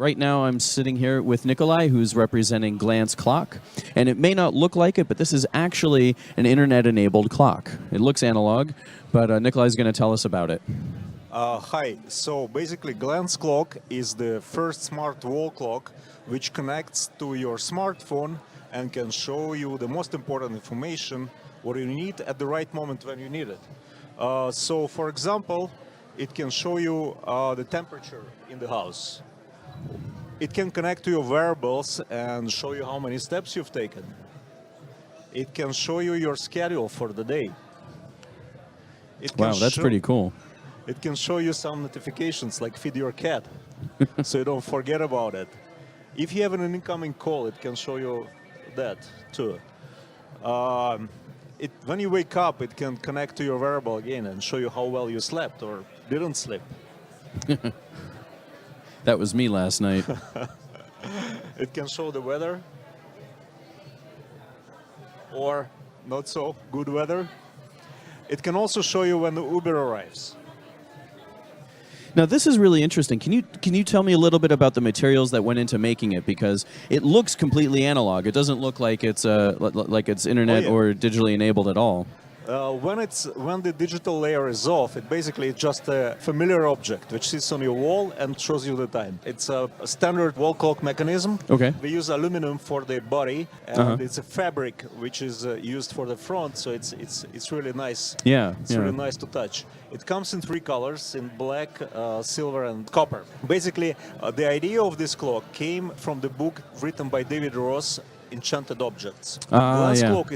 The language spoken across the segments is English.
right now I'm sitting here with Nikolai, who's representing GlanceClock. And it may not look like it, but this is actually an internet-enabled clock. It looks analog, but Nikolai's going to tell us about it. Hi. So basically, GlanceClock is the first smart wall clock which connects to your smartphone and can show you the most important information, what you need at the right moment when you need it. So, for example, it can show you the temperature in the house. It can connect to your wearables and show you how many steps you've taken. It can show you your schedule for the day. Wow, that's pretty cool. It can show you some notifications like feed your cat, so you don't forget about it. If you have an incoming call, it can show you that too. When you wake up, it can connect to your wearable again and show you how well you slept or didn't sleep. That was me last night. It can show the weather or not so good weather. It can also show you when the Uber arrives. Now, this is really interesting. Can you tell me a little bit about the materials that went into making it? Because it looks completely analog. It doesn't look like it's internet or digitally enabled at all. When the digital layer is off, it basically is just a familiar object which sits on your wall and shows you the time. It's a standard wall clock mechanism. Okay. We use aluminum for the body, and it's a fabric which is used for the front, so it's really nice. Yeah. It's really nice to touch. It comes in 3 colors, in black, silver, and copper. Basically, the idea of this clock came from the book written by David Ross, Enchanted Objects. GlanceClock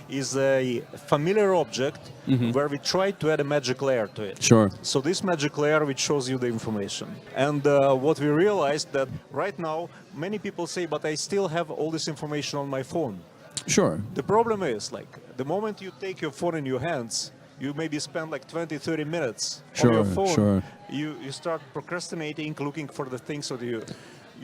is a familiar object where we try to add a magic layer to it. Sure. So this magic layer which shows you the information. And what we realized that right now, many people say, but I still have all this information on my phone. Sure. The problem is, like, the moment you take your phone in your hands, you maybe spend like 20, 30 minutes on your phone. Sure. You start procrastinating, looking for the things that you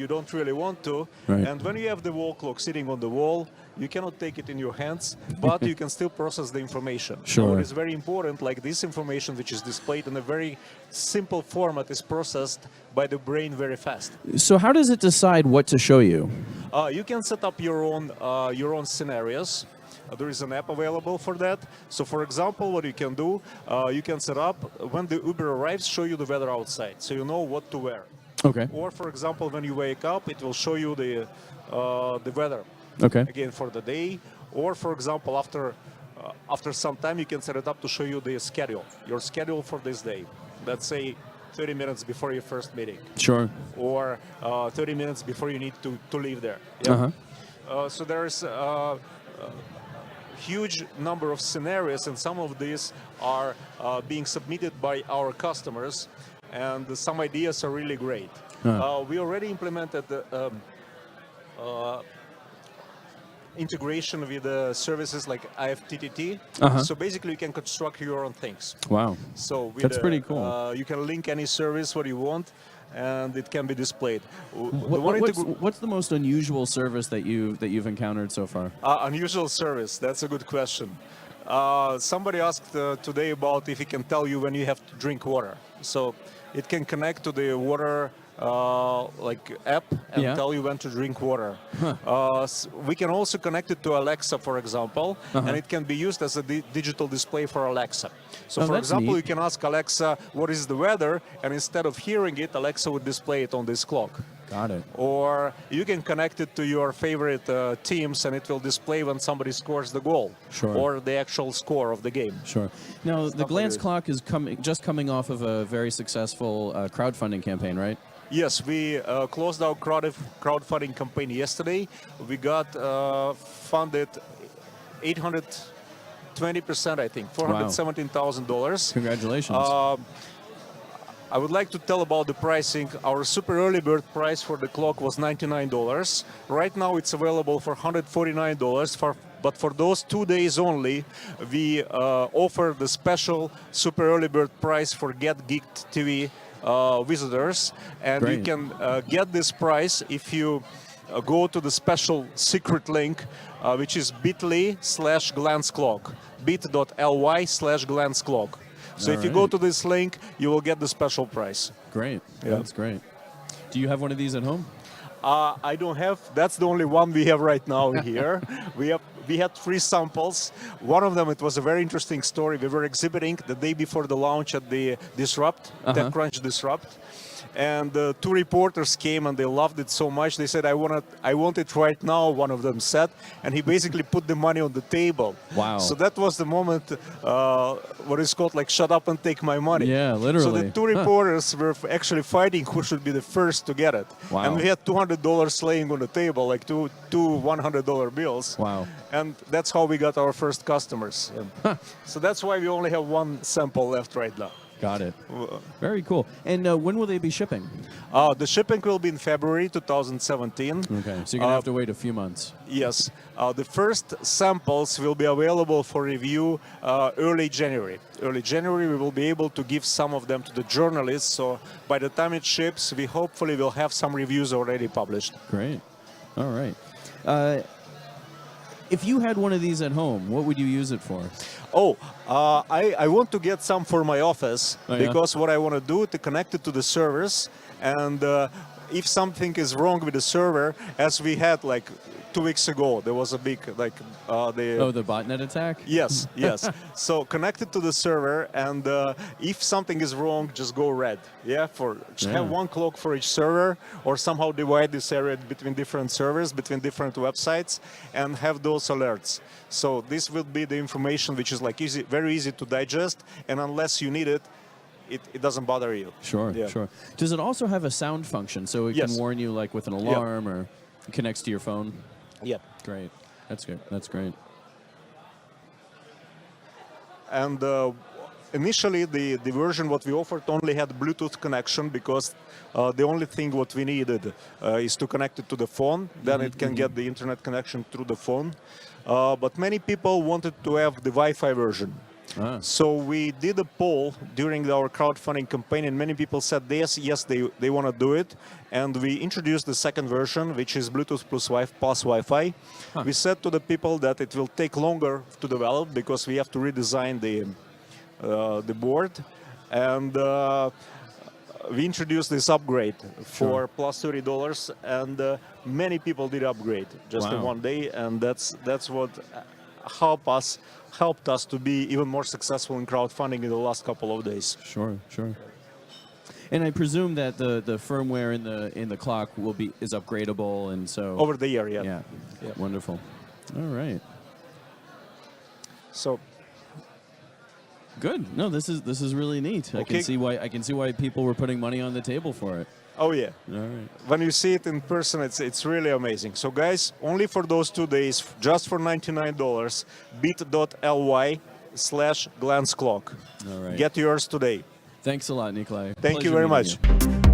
don't really want to. Right. And when you have the wall clock sitting on the wall, you cannot take it in your hands, but you can still process the information. Sure. So it is very important, like this information which is displayed in a very simple format is processed by the brain very fast. So how does it decide what to show you? You can set up your own scenarios. There is an app available for that. So, for example, what you can do, you can set up when the Uber arrives, show you the weather outside, so you know what to wear. Okay. Or, for example, when you wake up, it will show you the weather. Okay. Again for the day. Or, for example, after some time, you can set it up to show you the schedule, your schedule for this day. Let's say 30 minutes before your first meeting. Sure. Or 30 minutes before you need to leave there. Yeah? So there's huge number of scenarios, and some of these are being submitted by our customers, and some ideas are really great. We already implemented the integration with services like IFTTT. So basically you can construct your own things. Wow. So That's pretty cool. You can link any service what you want, and it can be displayed. What's the most unusual service that you've encountered so far? Unusual service, that's a good question. Somebody asked today about if it can tell you when you have to drink water. So it can connect to the water app and tell you when to drink water. We can also connect it to Alexa, for example, and it can be used as a digital display for Alexa. So, for example, neat. you can ask Alexa, what is the weather? And instead of hearing it, Alexa would display it on this clock. Got it. Or you can connect it to your favorite teams, and it will display when somebody scores the goal. Sure. Or the actual score of the game. Sure. Now, the GlanceClock is just coming off of a very successful crowdfunding campaign, right? Yes, we closed our crowdfunding campaign yesterday. We got funded 820%, I think, $417,000. Congratulations. I would like to tell about the pricing. Our super early bird price for the clock was $99. Right now it's available for $149. But for those 2 days only, we offer the special super early bird price for GetGeeked TV visitors, and Great. You can get this price if you go to the special secret link, which is bit.ly/GlanceClock, bit.ly/GlanceClock. So if you go to this link, you will get the special price. Great. Yeah. That's great. Do you have one of these at home? I don't have. That's the only one we have right now here. We had 3 samples. One of them, it was a very interesting story. We were exhibiting the day before the launch at the Disrupt, TechCrunch Disrupt. And 2 reporters came and they loved it so much. They said, I want it right now, one of them said. And he basically put the money on the table. Wow. So that was the moment, what is called like, shut up and take my money. Yeah, literally. So the 2 reporters were actually fighting who should be the first to get it. Wow. And we had $200 laying on the table, like two $100 bills. Wow. And that's how we got our first customers. So that's why we only have 1 sample left right now. Got it. Very cool. And when will they be shipping? The shipping will be in February 2017. Okay, so you're going to have to wait a few months. Yes. The first samples will be available for review early January. Early January, we will be able to give some of them to the journalists. So by the time it ships, we hopefully will have some reviews already published. Great. All right. If you had one of these at home, what would you use it for? I want to get some for my office because what I want to do to connect it to the servers, and if something is wrong with the server, as we had like 2 weeks ago, there was a big the botnet attack? Yes, yes. So connected to the server, and if something is wrong, just go red. Yeah, have 1 clock for each server, or somehow divide this area between different servers, between different websites, and have those alerts. So this will be the information which is like very easy to digest, and unless you need it, it doesn't bother you. Sure, sure. Does it also have a sound function, so it can warn you like with an alarm or it connects to your phone? Yeah. Great. That's good. That's great. And initially, the version what we offered only had Bluetooth connection because the only thing what we needed is to connect it to the phone. Then it can get the internet connection through the phone. But many people wanted to have the Wi-Fi version. So we did a poll during our crowdfunding campaign, and many people said yes, they want to do it. And we introduced the second version, which is Bluetooth plus Wi-Fi. We said to the people that it will take longer to develop because we have to redesign the board. And we introduced this upgrade for plus $30, and many people did upgrade just in 1 day, and that's what helped us to be even more successful in crowdfunding in the last couple of days. Sure, sure. And I presume that the firmware in the clock is upgradable, and so over the year, yeah. Wonderful. All right. So good. No, this is really neat. Okay. I can see why people were putting money on the table for it. Oh yeah. All right. When you see it in person, it's really amazing. So guys, only for those 2 days, just for $99, bit.ly/GlanceClock. All right. Get yours today. Thanks a lot, Nikolai. Thank you Pleasure very meeting much. you.